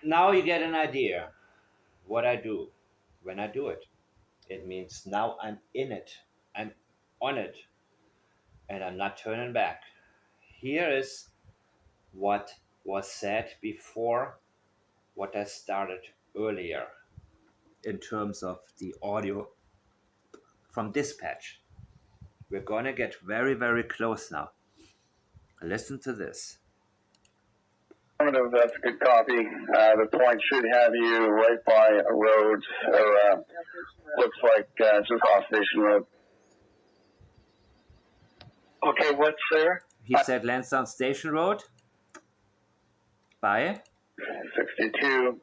Now you get an idea what I do when I do it. It means now I'm in it, I'm on it, and I'm not turning back. Here is what was said before what I started earlier in terms of the audio from dispatch. We're gonna get very, very close now. Listen to this. Affirmative, that's a good copy. The point should have you right by a road, or looks like just off Station Road. Okay, what's there? He said Lansdowne Station Road by 62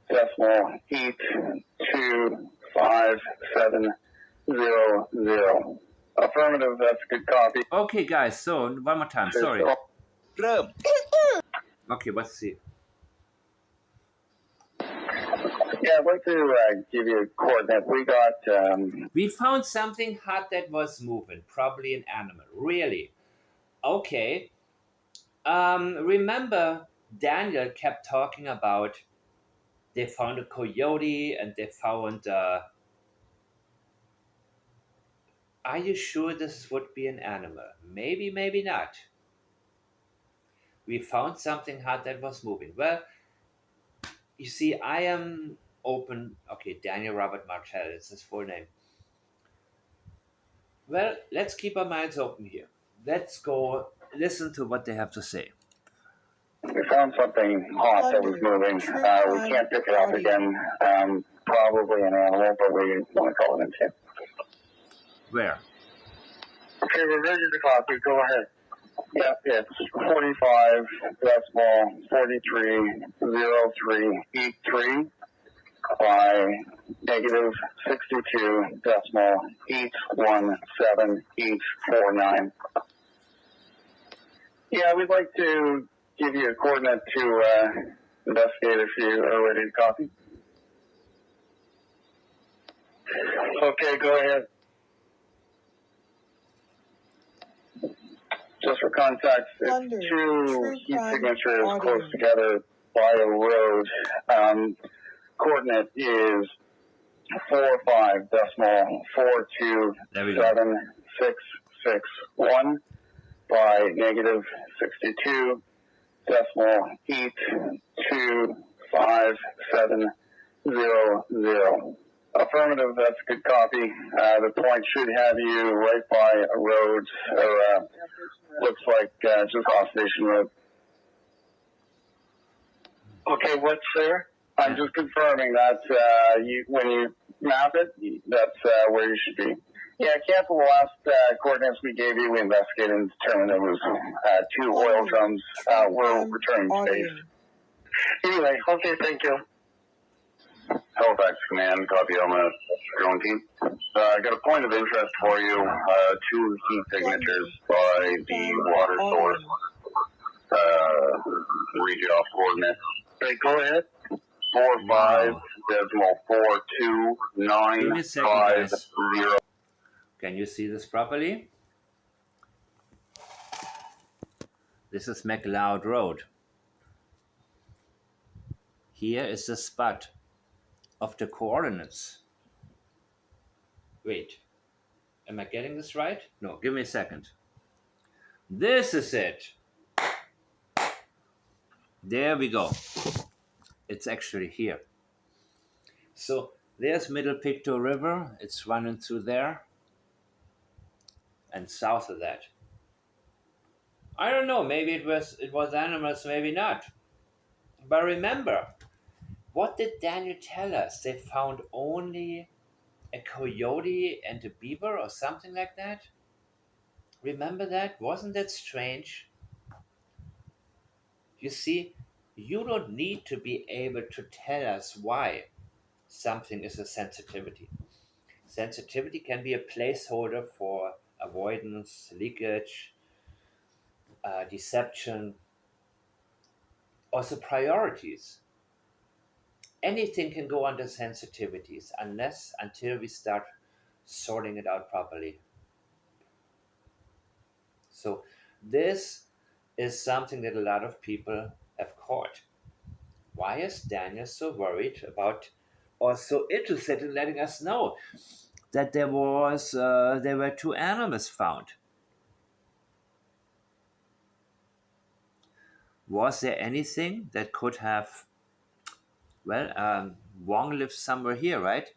decimal 825700. Affirmative, that's a good copy. Okay, guys, so one more time, sorry. Rum. Okay, let's see. Yeah, I'd like to give you a coordinate. We found something hot that was moving, probably an animal. Really? Okay. Remember, Daniel kept talking about they found a coyote and they found. Are you sure this would be an animal? Maybe, maybe not. We found something hot that was moving. Well, you see, I am open. Okay, Daniel Robert Martell is his full name. Well, let's keep our minds open here. Let's go listen to what they have to say. We found something hot that was moving. We can't pick it up again. Probably an animal, but we want to call it in. Where? Okay, we're ready to copy. Go ahead. Yeah, it's 45 decimal 430383 by negative 62 decimal 817849. Yeah, we'd like to give you a coordinate to investigate if you are ready to copy. Okay, go ahead. Just for context, it's two heat signatures close together by a road. Coordinate is 45 decimal 427661 by negative 62 decimal 825700. Affirmative, that's a good copy. The point should have you right by a road, or looks like just off Station Road. Okay, what's there? I'm just confirming that when you map it, that's where you should be. Yeah, cancel the last coordinates we gave you. We investigated and determined it was 2 oil drums. We're returning to base. Anyway, okay, thank you. Halifax Command, copy Elma drone team. I got a point of interest for you. 2 heat signatures by the water source. Read you off coordinates. Okay, go ahead. 45 decimal 42950. Can you see this properly? This is McLeod Road. Here is the spot of the coordinates. Wait, am I getting this right? No, give me a second. This is it. There we go. It's actually here. So there's Middle Pictou River. It's running through there. And south of that. I don't know, maybe it was animals, maybe not. But remember, what did Daniel tell us? They found only a coyote and a beaver or something like that? Remember that? Wasn't that strange? You see, you don't need to be able to tell us why something is a sensitivity. Sensitivity can be a placeholder for avoidance, leakage, deception, also priorities. Anything can go under sensitivities until we start sorting it out properly. So this is something that a lot of people have caught. Why why is Daniel so worried about or so interested in letting us know that there were two animals found? Was there anything that could have? Well, Wong lives somewhere here, right?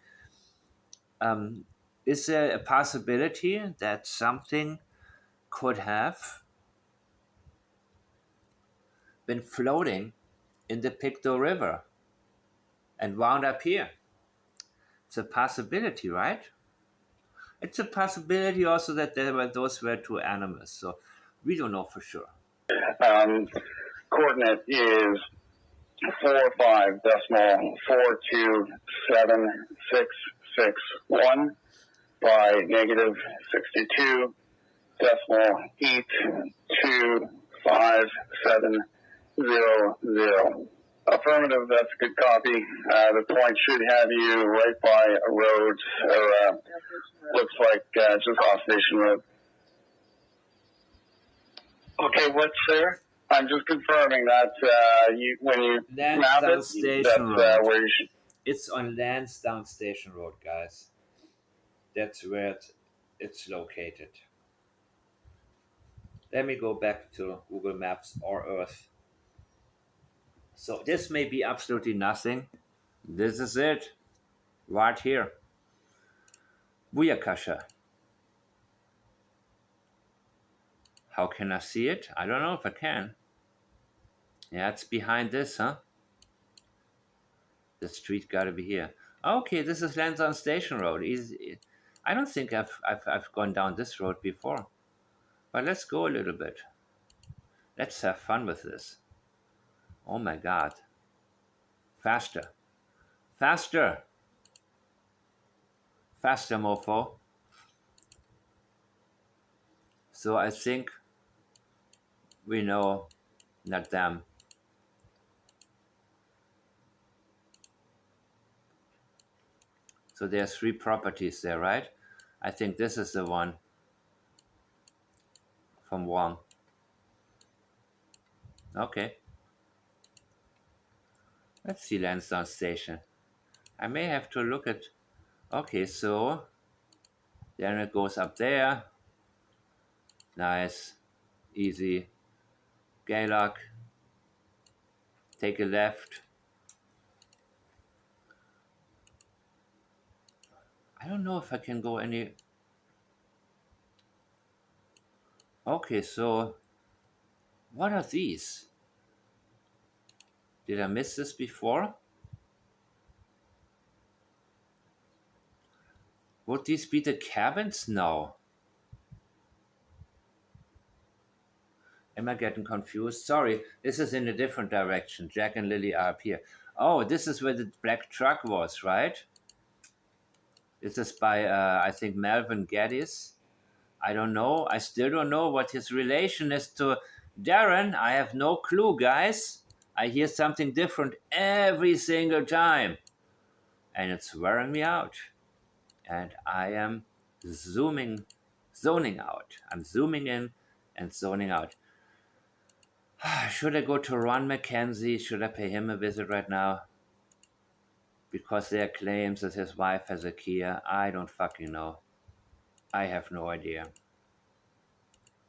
Um, is there a possibility that something could have been floating in the Pictou River and wound up here? It's a possibility, right? It's a possibility also that those were two animals. So we don't know for sure. Um, coordinate is 45.4276661 by negative 62.82700. Affirmative, that's a good copy. The point should have you right by a road, or looks like just off Station Road. Okay, what's there? I'm just confirming that when you map Lansdowne it, Station that's Road. where you should. It's on Lansdowne Station Road, guys. That's where it's located. Let me go back to Google Maps or Earth. So this may be absolutely nothing. This is it. Right here. Booyakasha. How can I see it? I don't know if I can. Yeah, it's behind this, huh? The street gotta be here. Okay, this is Lansdowne Station Road. Easy. I don't think I've gone down this road before. But let's go a little bit. Let's have fun with this. Oh my god. Faster. Faster. Faster, mofo. So I think we know, not them. So there's three properties there, right? I think this is the one from Wong. Okay. Let's see Lansdowne Station. I may have to look at. Okay, so then it goes up there. Nice. Easy. Gaylock. Take a left. I don't know if I can go any. Okay, so what are these? Did I miss this before? Would these be the cabins? No. Am I getting confused? Sorry, this is in a different direction. Jack and Lily are up here. Oh, this is where the black truck was, right? This is by, I think, Melvin Geddes. I don't know. I still don't know what his relation is to Darren. I have no clue, guys. I hear something different every single time. And it's wearing me out. And I am zoning out. I'm zooming in and zoning out. Should I go to Ron McKenzie? Should I pay him a visit right now? Because there are claims that his wife has a Kia. I don't fucking know. I have no idea.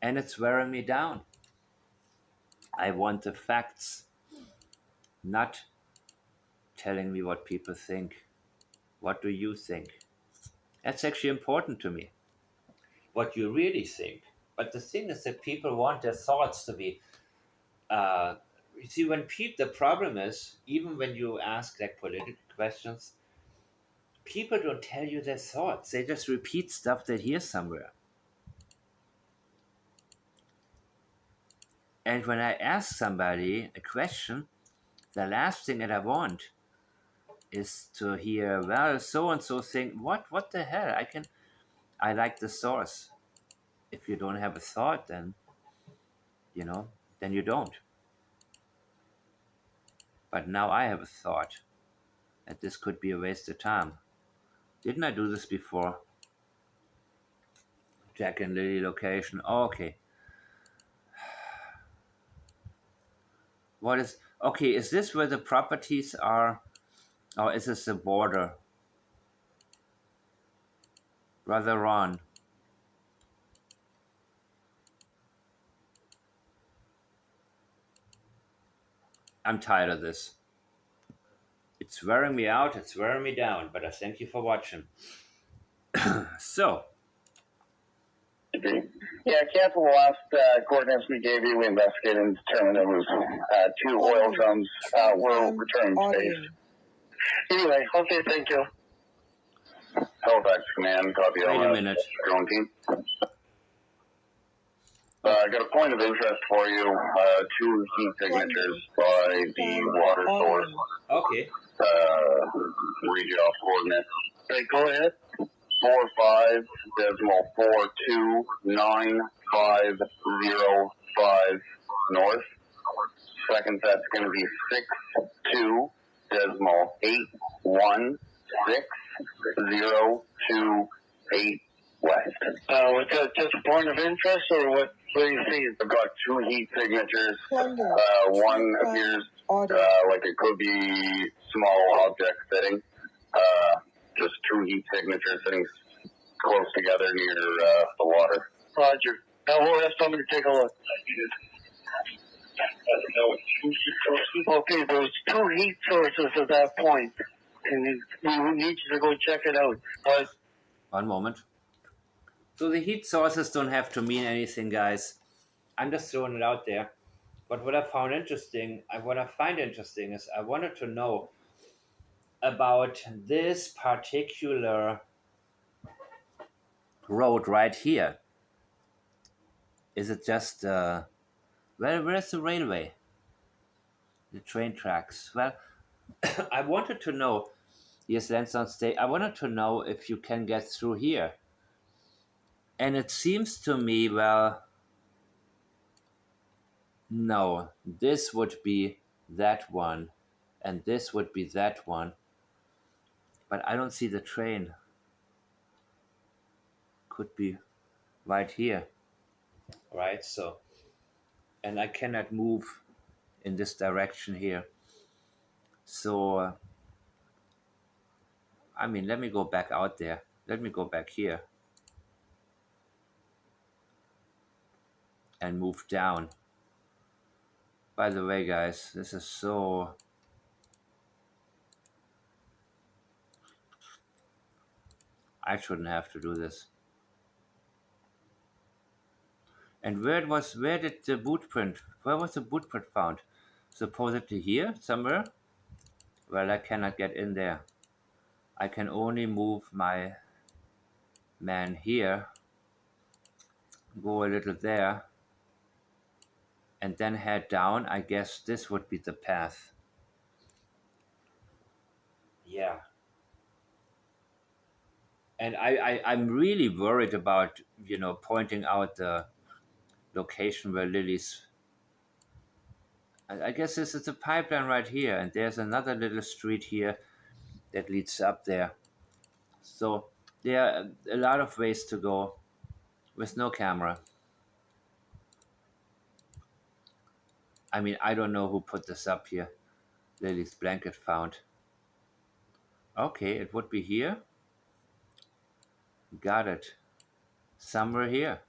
And it's wearing me down. I want the facts, not telling me what people think. What do you think? That's actually important to me. What you really think. But the thing is that people want their thoughts to be. You see, the problem is, even when you ask like political questions, people don't tell you their thoughts. They just repeat stuff they hear somewhere. And when I ask somebody a question, the last thing that I want is to hear, well, so and so think, what the hell? I like the source. If you don't have a thought, then then you don't. But now I have a thought that this could be a waste of time. Didn't I do this before? Jack and Lily location. Oh, okay. Okay, is this where the properties are? Or is this the border? Brother Ron. I'm tired of this. It's wearing me out, it's wearing me down, but I thank you for watching. So, Yeah, cancel the last coordinates we gave you. We investigated and determined it was two oil drums were returning to base. Anyway, okay, thank you. Halifax Command, copy wait a on minute. drone team. I got a point of interest for you. Two heat signatures by the water source. Okay. Read you off coordinates. Okay, go ahead. 45.42950 north. Second set's going to be 62.81602.8 west. Was that just a point of interest, or what do you see? I've got two heat signatures. One appears like it could be small object sitting. Just two heat signatures sitting close together near the water. Roger. We'll have somebody take a look. Okay, there's two heat sources at that point, and we need you to go check it out. But One moment. So the heat sources don't have to mean anything, guys. I'm just throwing it out there. But what I find interesting is I wanted to know about this particular road right here. Is it just where's the railway? The train tracks. Well, I wanted to know. Yes, Lansdowne State. I wanted to know if you can get through here. And it seems to me, well, no, this would be that one, and this would be that one. But I don't see the train. Could be right here. Right, so, and I cannot move in this direction here. So, I mean, let me go back out there. Let me go back here and move down. By the way, guys, this is so... I shouldn't have to do this. And where was the boot print? Where was the boot print found? Supposedly here, somewhere? Well, I cannot get in there. I can only move my man here, go a little there, and then head down. I guess this would be the path. Yeah. And I'm really worried about, pointing out the location where Lily's... I guess this is the pipeline right here, and there's another little street here that leads up there. So there are a lot of ways to go with no camera. I mean, I don't know who put this up here. Lily's blanket found. Okay, it would be here. Got it. Somewhere here.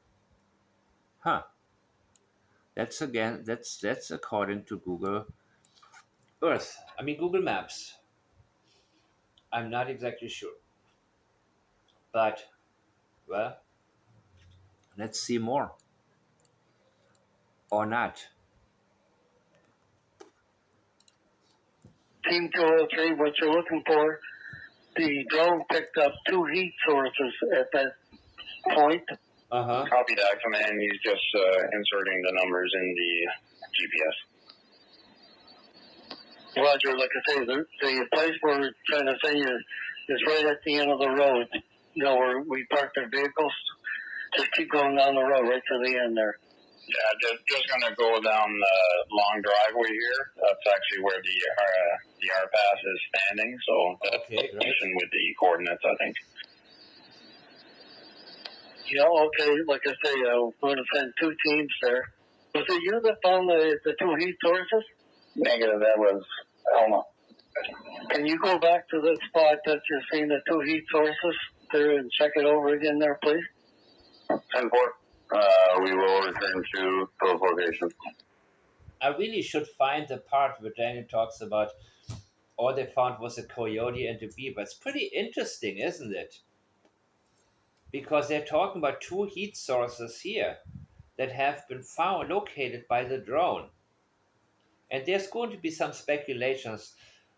Huh. That's according to Google Earth. I mean Google Maps. I'm not exactly sure. But well, let's see more. Or not. Team 203, what you're looking for, the drone picked up two heat sources at that point. Copy that, command. He's just inserting the numbers in the GPS. Roger, like I say, the place where we're trying to say is right at the end of the road. Where we parked our vehicles. Just keep going down the road right to the end there. Yeah, just going to go down the long driveway here. That's actually where the R pass is standing. So that's the position with the coordinates, I think. Yeah, okay. Like I say, we're going to send two teams there. Was it you that found the two heat sources? Negative, that was Elma. Can you go back to the spot that you're seeing the two heat sources there and check it over again there, please? 10-4. We will return to those locations. I really should find the part where Daniel talks about all they found was a coyote and a beaver. It's pretty interesting, isn't it? Because they're talking about two heat sources here that have been found located by the drone. And there's going to be some speculations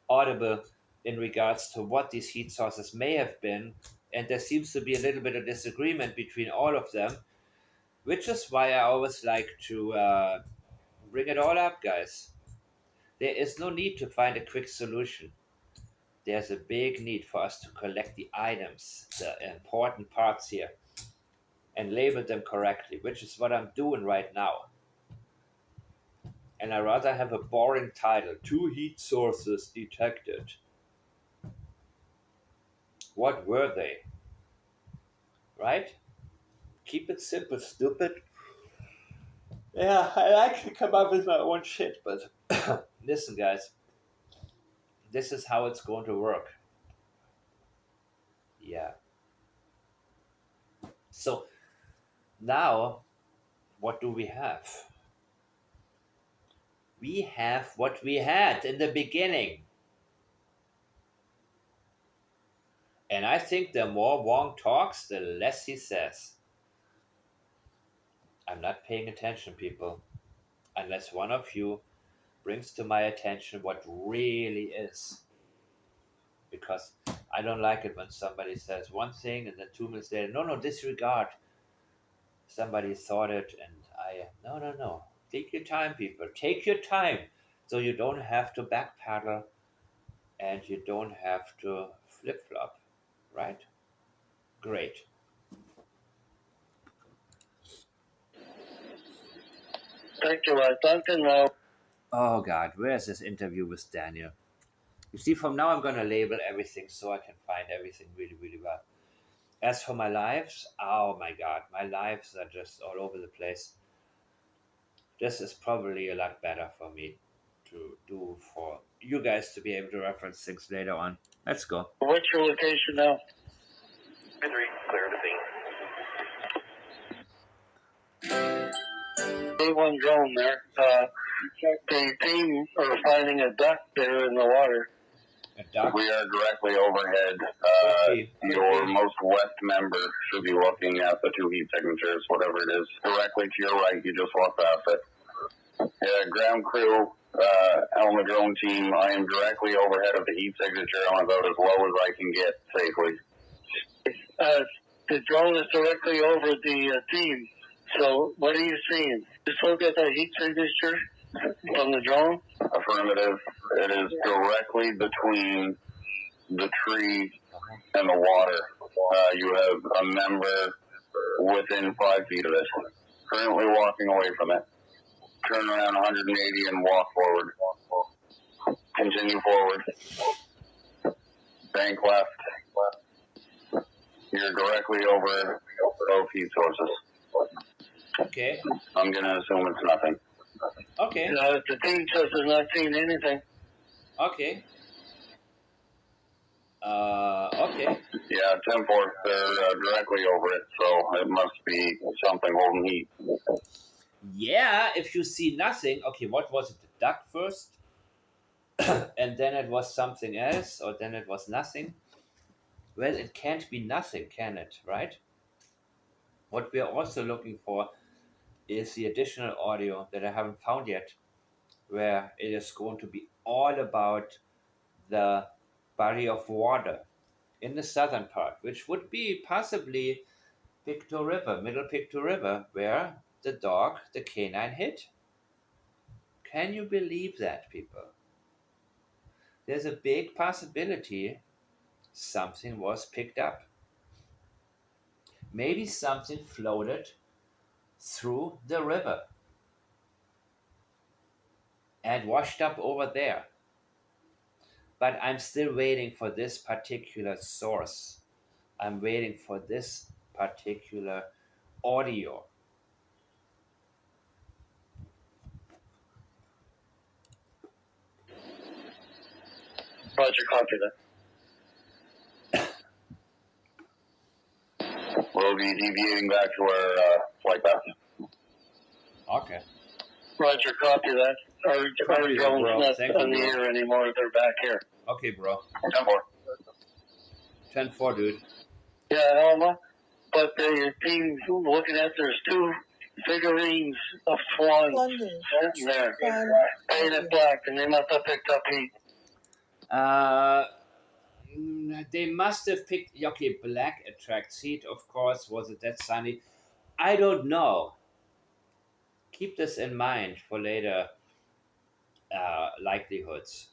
audible in regards to what these heat sources may have been. And there seems to be a little bit of disagreement between all of them, which is why I always like to bring it all up, guys. There is no need to find a quick solution. There's a big need for us to collect the items, the important parts here, and label them correctly, which is what I'm doing right now. And I rather have a boring title: Two heat sources detected. What were they? Right? Keep it simple, stupid. Yeah, I like to come up with my own shit, but listen, guys, this is how it's going to work. Yeah. So now, what do we have? We have what we had in the beginning. And I think the more Wong talks, the less he says. I'm not paying attention, people, unless one of you brings to my attention what really is. Because I don't like it when somebody says one thing and then 2 minutes later, no, disregard. Somebody thought it, and no. Take your time, people. Take your time so you don't have to backpedal and you don't have to flip flop, right? Great. Thank you, Duncan. Oh God, where's this interview with Daniel? You see, from now I'm gonna label everything so I can find everything really, really well. As for my lives, oh my God, my lives are just all over the place. This is probably a lot better for me to do for you guys to be able to reference things later on. Let's go. What's your location now? 3, clear to scene. A1 drone there. The team are finding a duck there in the water. A duck? We are directly overhead. Your most west member should be looking at the two heat signatures, whatever it is. Directly to your right, you just walk past it. Ground crew, Elma drone team, I am directly overhead of the heat signature. I'm about as low as I can get safely. The drone is directly over the team. So what are you seeing? Just look at the heat signature on the drone. Affirmative. It is directly between the tree and the water. You have a member within 5 feet of it. Currently walking away from it. Turn around 180 and walk forward. Continue forward. Bank left. You're directly over both heat sources. Okay. I'm going to assume it's nothing. Okay. The team says they're not seeing anything. Okay. Okay. Yeah, 10-4, they're directly over it, so it must be something holding heat. Yeah, if you see nothing, okay, what was it? The duck first? And then it was something else, or then it was nothing? Well, it can't be nothing, can it, right? What we are also looking for is the additional audio that I haven't found yet, where it is going to be all about the body of water in the southern part, which would be possibly Pictou River, Middle Pictou River, where the dog, the canine, hit. Can you believe that, people? There's a big possibility something was picked up. Maybe something floated through the river and washed up over there. But I'm still waiting for this particular source. I'm waiting for this particular audio. Roger, copy that. We'll be deviating back to our flight path. Okay. Roger, copy that. Our Copy that, bro. drone's Thank not you, in the bro. air anymore. They're back here. Okay, bro. 10-4. 10-4, dude. Yeah, Alma. But the team looking at, there's two figurines of swans sitting there, painted black, and they must have picked up heat. They must have picked. Okay, black attracts heat, of course. Was it that sunny? I don't know. Keep this in mind for later likelihoods.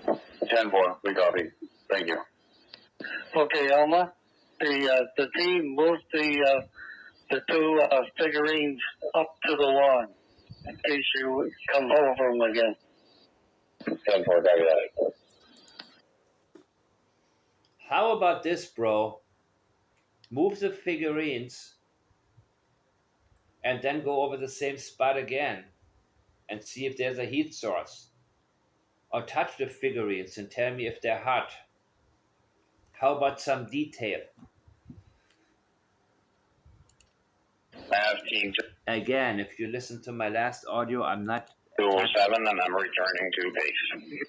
10-4, we copy. Thank you. Okay, Alma. The team moved the two figurines up to the lawn in case you come over them again. 10-4, copy that. How about this, bro? Move the figurines and then go over the same spot again and see if there's a heat source. Or touch the figurines and tell me if they're hot. How about some detail? Team Again, if you listen to my last audio, I'm not 207 and I'm returning to base.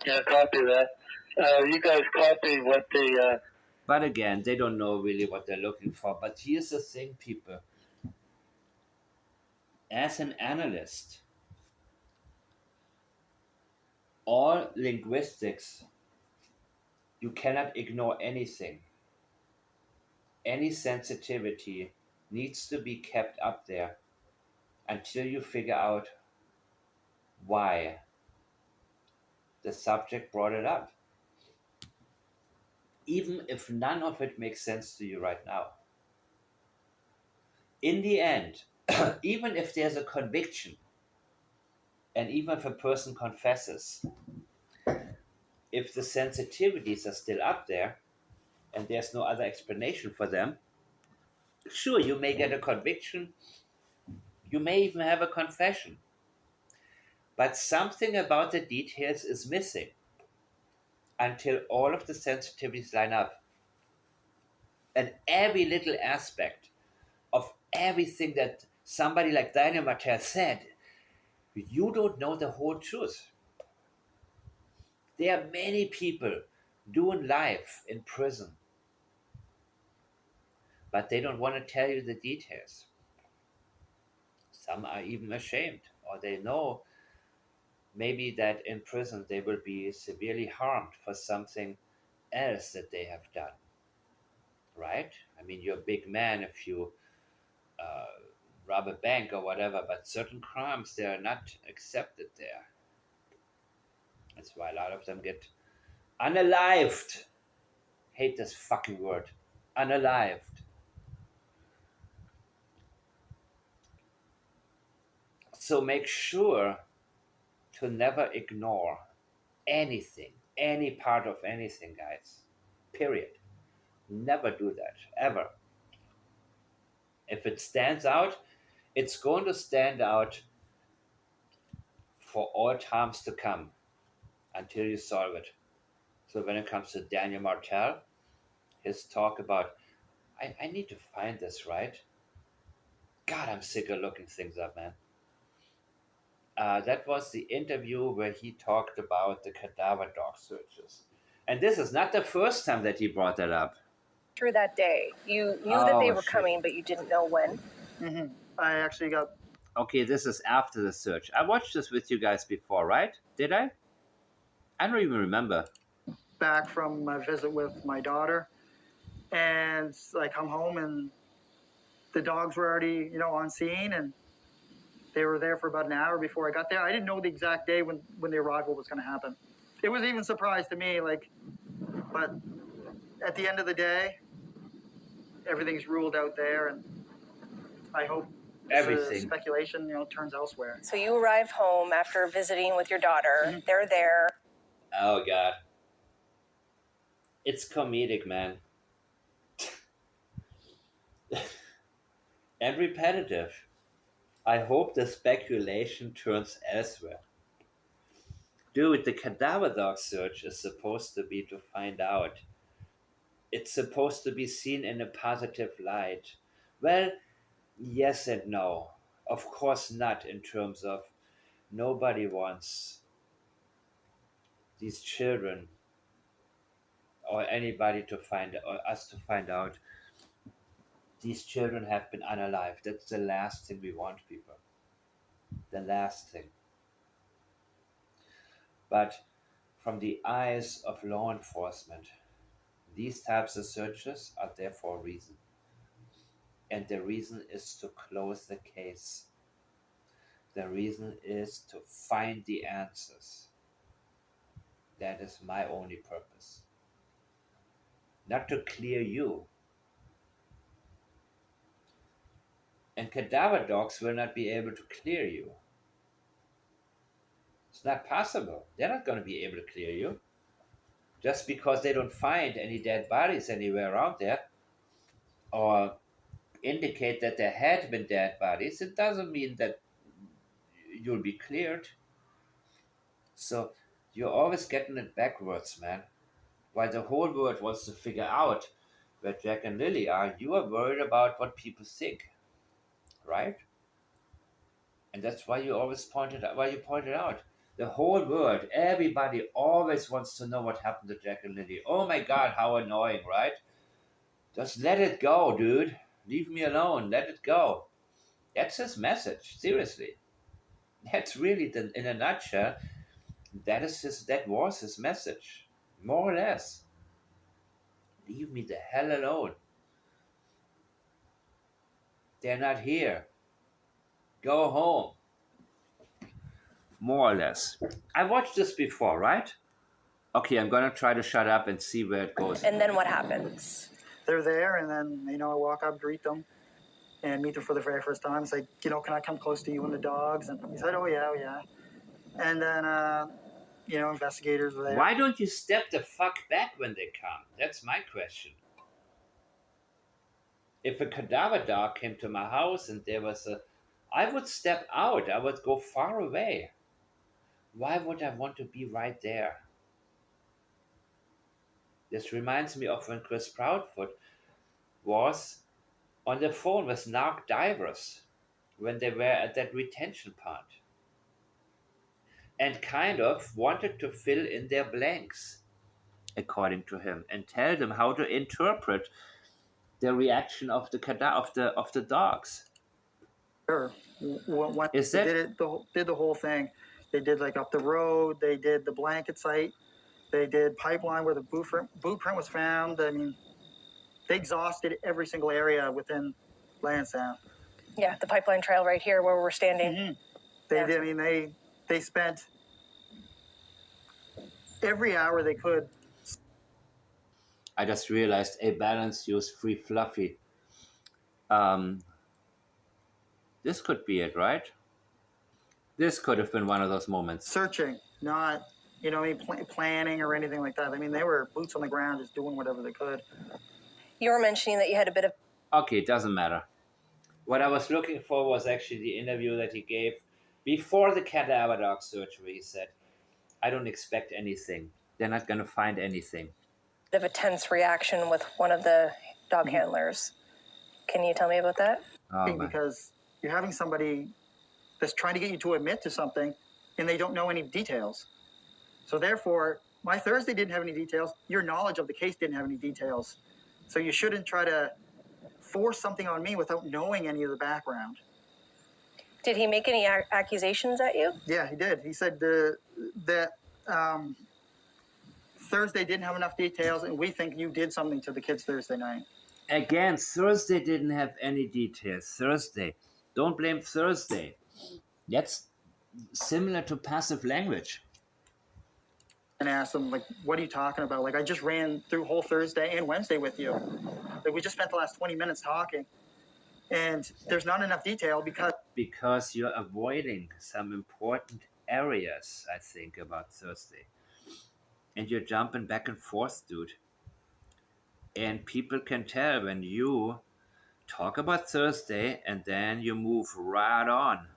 Yeah, copy that. You guys copy what the... But again, they don't know really what they're looking for. But here's the thing, people. As an analyst, all linguistics, you cannot ignore anything. Any sensitivity needs to be kept up there until you figure out why the subject brought it up. Even if none of it makes sense to you right now. In the end, even if there's a conviction, and even if a person confesses, if the sensitivities are still up there and there's no other explanation for them, sure, you may get a conviction, you may even have a confession, but something about the details is missing until all of the sensitivities line up. And every little aspect of everything that somebody like Daniel Martel said, you don't know the whole truth. There are many people doing life in prison, but they don't want to tell you the details. Some are even ashamed, or they know maybe that in prison they will be severely harmed for something else that they have done. Right? I mean, you're a big man if you uh, rob a bank or whatever, but certain crimes, they are not accepted there. That's why a lot of them get unalived. Hate this fucking word. Unalived. So make sure to never ignore anything, any part of anything, guys. Period. Never do that, ever. If it stands out, it's going to stand out for all times to come until you solve it. So when it comes to Daniel Martel, his talk about, I need to find this, right? God, I'm sick of looking things up, man. That was the interview where he talked about the cadaver dog searches. And this is not the first time that he brought that up. Through that day, you knew that they were coming, but you didn't know when. Mm-hmm. I actually got... Okay, this is after the search. I watched this with you guys before, right? Did I? I don't even remember. Back from my visit with my daughter, and I come home and the dogs were already, on scene, and they were there for about an hour before I got there. I didn't know the exact day when the arrival was going to happen. It was even a surprise to me, but at the end of the day, everything's ruled out there, and I hope everything speculation, turns elsewhere. So you arrive home after visiting with your daughter. Mm-hmm. They're there. Oh, God. It's comedic, man. And repetitive. I hope the speculation turns elsewhere. Dude, the cadaver dog search is supposed to be to find out. It's supposed to be seen in a positive light. Well, yes and no. Of course not, in terms of nobody wants these children or anybody to find, or us to find out these children have been unalived. That's the last thing we want, people. The last thing. But from the eyes of law enforcement, these types of searches are there for a reason. And the reason is to close the case. The reason is to find the answers. That is my only purpose. Not to clear you. And cadaver dogs will not be able to clear you. It's not possible. They're not going to be able to clear you. Just because they don't find any dead bodies anywhere around there, or indicate that there had been dead bodies, it doesn't mean that you'll be cleared. So you're always getting it backwards, man. While the whole world wants to figure out where Jack and Lily are, you are worried about what people think, right? And that's why you always pointed out. The whole world, everybody always wants to know what happened to Jack and Lily. Oh my God, how annoying, right? Just let it go, dude. Leave me alone. Let it go. That's his message. Seriously, that's really in a nutshell. That was his message, more or less. Leave me the hell alone. They're not here. Go home. More or less. I watched this before, right? Okay, I'm gonna try to shut up and see where it goes. And then what happens? They're there, and then, I walk up, greet them, and meet them for the very first time. It's like, can I come close to you and the dogs? And he said, oh, yeah, oh, yeah. And then, investigators were there. Why don't you step the fuck back when they come? That's my question. If a cadaver dog came to my house and I would step out. I would go far away. Why would I want to be right there? This reminds me of when Chris Proudfoot was on the phone with narc divers when they were at that retention pond and kind of wanted to fill in their blanks, according to him, and tell them how to interpret the reaction of the dogs. Sure. When Is they that did the whole thing. They did like up the road. They did the blanket site. They did pipeline where the blueprint was found. I mean, they exhausted every single area within Lansdowne. Yeah, the pipeline trail right here where we're standing. Mm-hmm. They did. I mean, they spent every hour they could. I just realized a balance use free fluffy. This could be it, right? This could have been one of those moments. Searching, not planning or anything like that. I mean, they were boots on the ground, just doing whatever they could. You were mentioning that you had a bit of... Okay, it doesn't matter. What I was looking for was actually the interview that he gave before the cadaver dog search, where he said, I don't expect anything. They're not going to find anything. Of a tense reaction with one of the dog handlers. Can you tell me about that? Because you're having somebody that's trying to get you to admit to something and they don't know any details. So therefore, my Thursday didn't have any details. Your knowledge of the case didn't have any details. So you shouldn't try to force something on me without knowing any of the background. Did he make any accusations at you? Yeah, he did. He said that Thursday didn't have enough details, and we think you did something to the kids Thursday night. Again, Thursday didn't have any details. Thursday. Don't blame Thursday. That's similar to passive language. And asked him, like, what are you talking about? Like, I just ran through whole Thursday and Wednesday with you. Like, we just spent the last 20 minutes talking. And there's not enough detail because you're avoiding some important areas, I think, about Thursday. And you're jumping back and forth, dude. And people can tell when you talk about Thursday and then you move right on.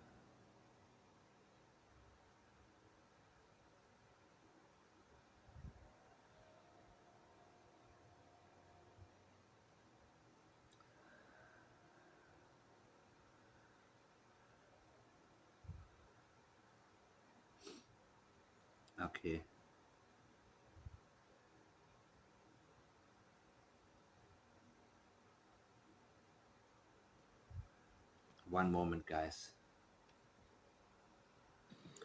Okay. One moment, guys.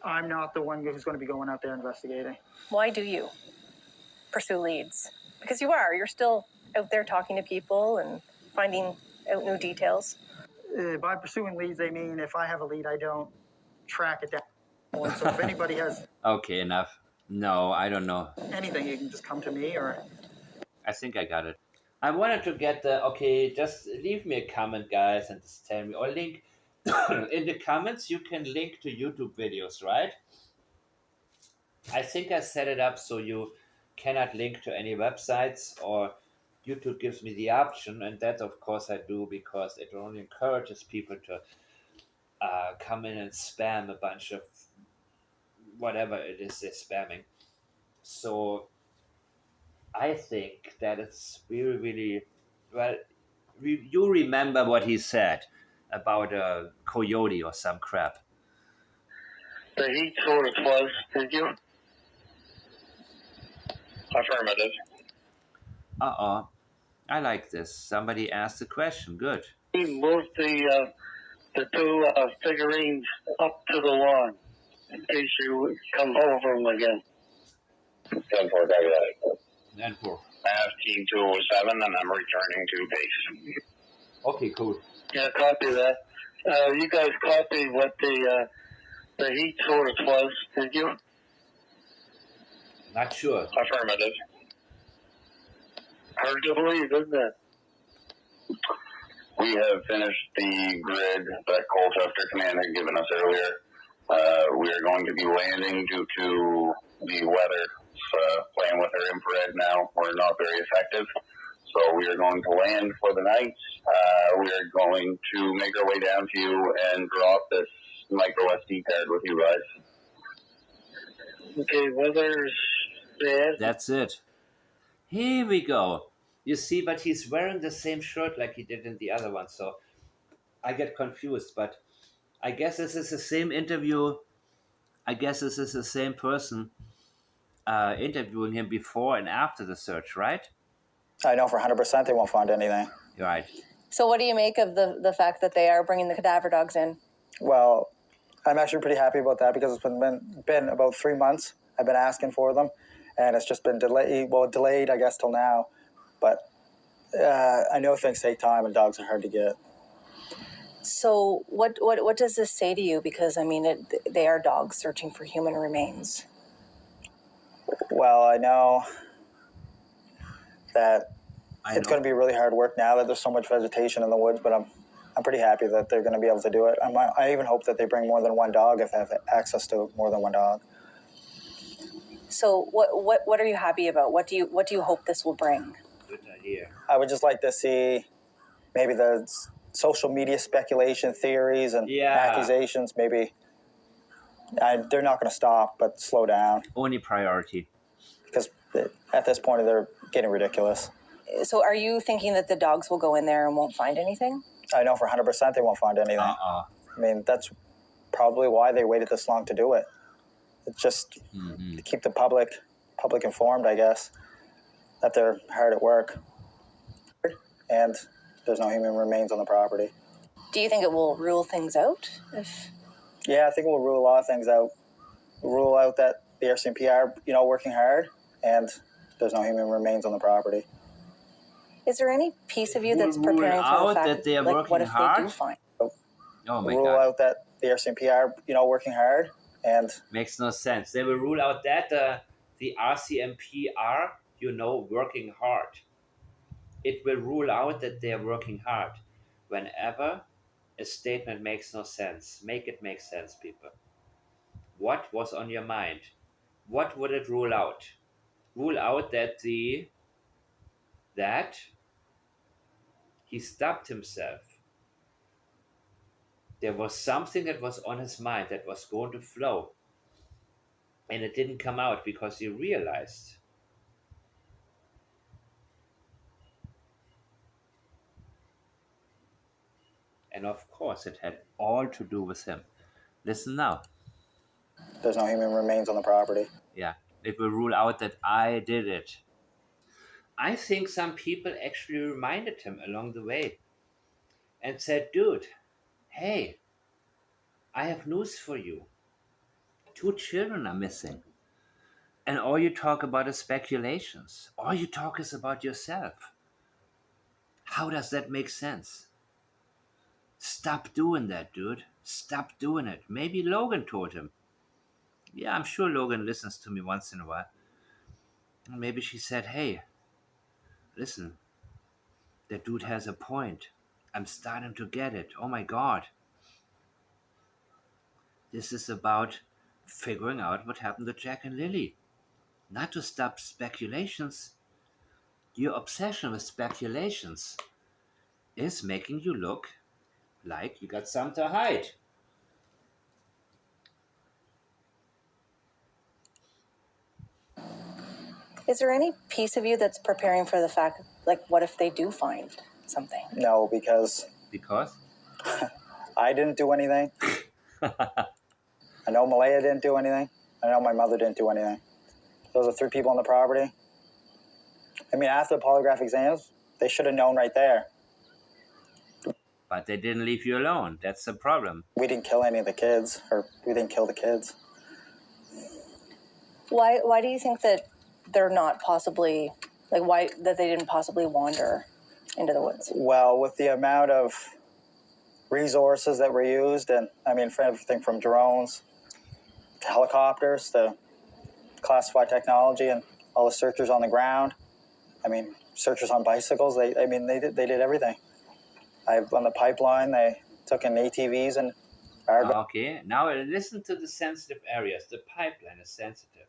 I'm not the one who's going to be going out there investigating. Why do you pursue leads? Because you are. You're still out there talking to people and finding out new details. By pursuing leads, they mean if I have a lead, I don't track it down. So if anybody has Okay, enough. No, I don't know. anything, you can just come to me or. I think I got it. I wanted to get the okay. Just leave me a comment, guys, and just tell me or link in the comments. You can link to YouTube videos, right? I think I set it up so you cannot link to any websites or YouTube gives me the option, and that of course I do because it only encourages people to come in and spam a bunch of whatever it is they're spamming. So I think that it's really, really well. You remember what he said about a coyote or some crap. The heat sort of was, did you? Affirmative. I like this. Somebody asked a question. Good. He moved the two figurines up to the lawn in case you come over them again. 10-4, And for I have Team 207 and I'm returning to base. okay, cool. Yeah, copy that. You guys copy what the heat source was, did you? Not sure. Affirmative. Hard to believe, isn't it? We have finished the grid that Colchester Command had given us earlier. We are going to be landing due to the weather. Playing with our infrared now, we're not very effective. So we are going to land for the night. We are going to make our way down to you and drop this micro SD card with you guys. Okay, weather's bad. That's it. Here we go. You see, but he's wearing the same shirt like he did in the other one, so I get confused. But I guess this is the same interview. I guess this is the same person interviewing him before and after the search, right? I know for 100% they won't find anything. Right. So, what do you make of the fact that they are bringing the cadaver dogs in? Well, I'm actually pretty happy about that because it's been about 3 months. I've been asking for them, and it's just been delayed, I guess, till now. But I know things take time, and dogs are hard to get. So, what does this say to you? Because I mean, they are dogs searching for human remains. Well, I know that it's going to be really hard work now that there's so much vegetation in the woods, but I'm pretty happy that they're going to be able to do it. I even hope that they bring more than one dog if they have access to more than one dog. So, what are you happy about? What do you hope this will bring? Good idea. I would just like to see maybe the social media speculation theories and accusations. Maybe they're not going to stop, but slow down. Only priority. Because at this point, they're getting ridiculous. So, are you thinking that the dogs will go in there and won't find anything? I know for 100% they won't find anything. I mean, that's probably why they waited this long to do it. It's just to keep the public informed, I guess, that they're hard at work. And there's no human remains on the property. Do you think it will rule things out? Yeah, I think we'll rule a lot of things out. We'll rule out that the RCMP are, working hard, and there's no human remains on the property. Is there any piece of you that's preparing for the fact that they are like, working what if hard? they do find? Oh my rule God. out that the RCMP are, working hard, and Makes no sense. They will rule out that the RCMP are, working hard. It will rule out that they are working hard. Whenever a statement makes no sense, make it make sense, people. What was on your mind? What would it rule out? Rule out that that he stopped himself. There was something that was on his mind that was going to flow. And it didn't come out because he realized. And of course, it had all to do with him. Listen now. There's no human remains on the property. Yeah, it will rule out that I did it. I think some people actually reminded him along the way and said, dude, hey, I have news for you. 2 children are missing. And all you talk about is speculations. All you talk is about yourself. How does that make sense? Stop doing that, dude. Stop doing it. Maybe Logan told him. Yeah, I'm sure Logan listens to me once in a while. Maybe she said, hey, listen, that dude has a point. I'm starting to get it. Oh my God. This is about figuring out what happened to Jack and Lily. Not to stop speculations. Your obsession with speculations is making you look like you got something to hide. Is there any piece of you that's preparing for the fact, like, what if they do find something? No, because Because? I didn't do anything. I know Malaya didn't do anything. I know my mother didn't do anything. Those are 3 people on the property. I mean, after the polygraph exams, they should have known right there. But they didn't leave you alone. That's the problem. We didn't kill any of the kids, or we didn't kill the kids. Why do you think that they're not possibly, like, why that they didn't possibly wander into the woods? Well, with the amount of resources that were used, and I mean, for everything from drones to helicopters to classified technology and all the searchers on the ground. I mean, searchers on bicycles. They did everything. On the pipeline, they took in ATVs and. Okay, now listen to the sensitive areas. The pipeline is sensitive.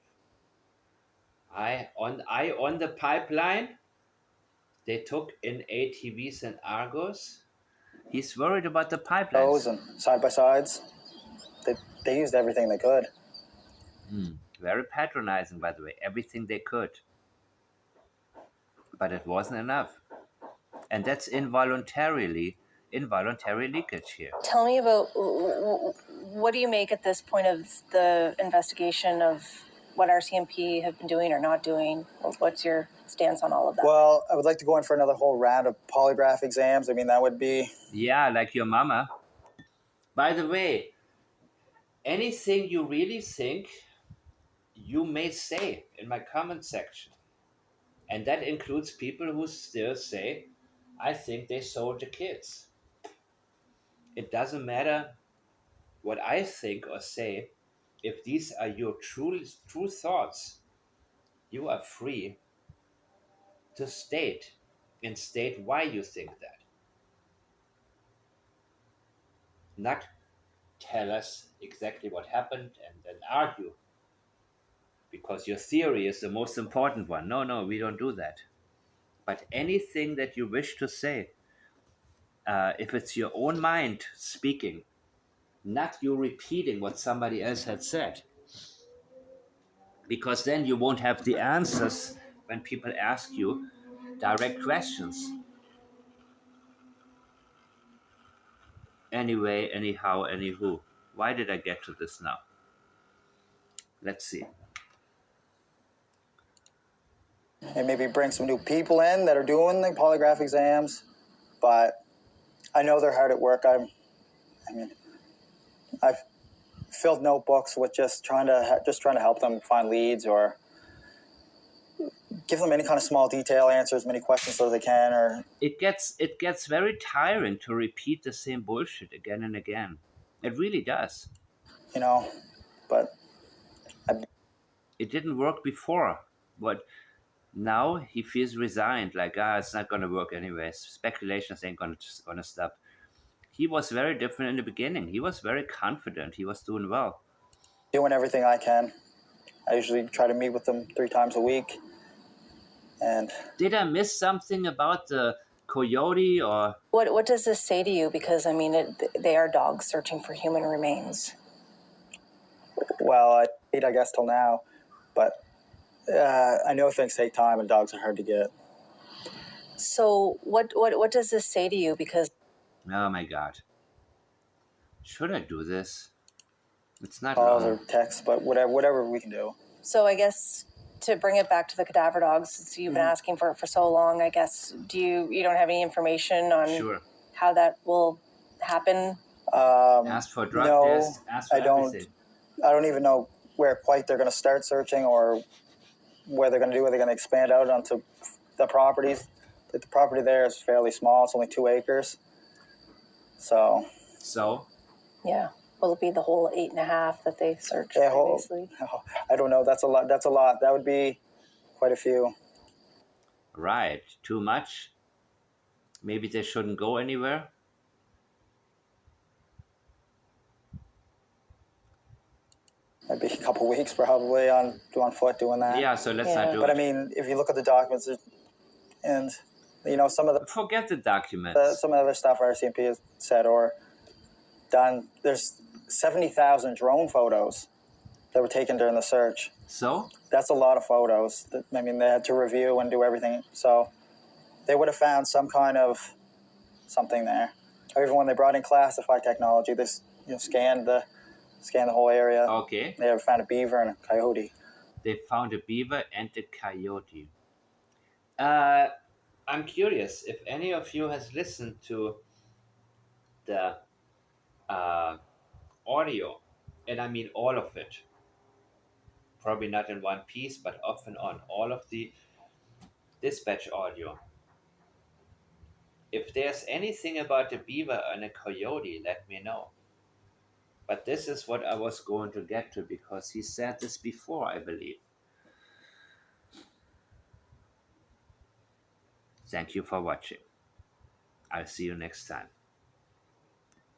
On the pipeline, they took in ATVs and Argos. He's worried about the pipelines. And side by sides. They used everything they could. Very patronizing, by the way. Everything they could. But it wasn't enough. And that's involuntary leakage here. Tell me about, what do you make at this point of the investigation of what RCMP have been doing or not doing? What's your stance on all of that? Well, I would like to go in for another whole round of polygraph exams. I mean, that would be... Yeah, like your mama. By the way, anything you really think, you may say in my comment section. And that includes people who still say, I think they sold the kids. It doesn't matter what I think or say. If these are your true thoughts, you are free to state why you think that. Not tell us exactly what happened and then argue. Because your theory is the most important one. No, we don't do that. But anything that you wish to say, if it's your own mind speaking, not you repeating what somebody else had said, because then you won't have the answers when people ask you direct questions. Anyway, anyhow, anywho, why did I get to this now? Let's see. And maybe bring some new people in that are doing the polygraph exams. But I know they're hard at work. I've filled notebooks with just trying to help them find leads or give them any kind of small detail, answer as many questions as they can. Or it gets very tiring to repeat the same bullshit again and again. It really does. But it didn't work before. But now he feels resigned, like it's not gonna work anyway. Speculations ain't gonna stop. He was very different in the beginning. He was very confident. He was doing well. Doing everything I can. I usually try to meet with them 3 times a week. And did I miss something about the coyote or what does this say to you? Because I mean, they are dogs searching for human remains. Well, I guess till now, but I know things take time and dogs are hard to get. So what does this say to you? Because oh my God, should I do this? It's not calls wrong. or texts, but whatever we can do. So I guess to bring it back to the cadaver dogs, since you've been asking for it for so long, I guess, you don't have any information on how that will happen? Ask for drug tests, ask for everything. I don't even know where quite they're going to start searching or what they're going to do. Are they going to expand out onto the properties? The property there is fairly small. It's only 2 acres. So? Yeah. Will it be the whole 8.5 that they searched previously? I don't know. That's a lot. That would be quite a few. Right. Too much? Maybe they shouldn't go anywhere? Maybe a couple weeks probably on foot doing that. Yeah, so let's not do it. But I mean, if you look at the documents and, some of the... Forget the documents. Some of the other stuff RCMP has said or done, there's 70,000 drone photos that were taken during the search. So? That's a lot of photos. They had to review and do everything. So they would have found some kind of something there. Or even when they brought in classified technology, they scanned the whole area. Okay. They found a beaver and a coyote. They found a beaver and a coyote. I'm curious if any of you has listened to the audio, and I mean all of it. Probably not in one piece, but often on all of the dispatch audio. If there's anything about a beaver and a coyote, let me know. But this is what I was going to get to because he said this before, I believe. Thank you for watching. I'll see you next time.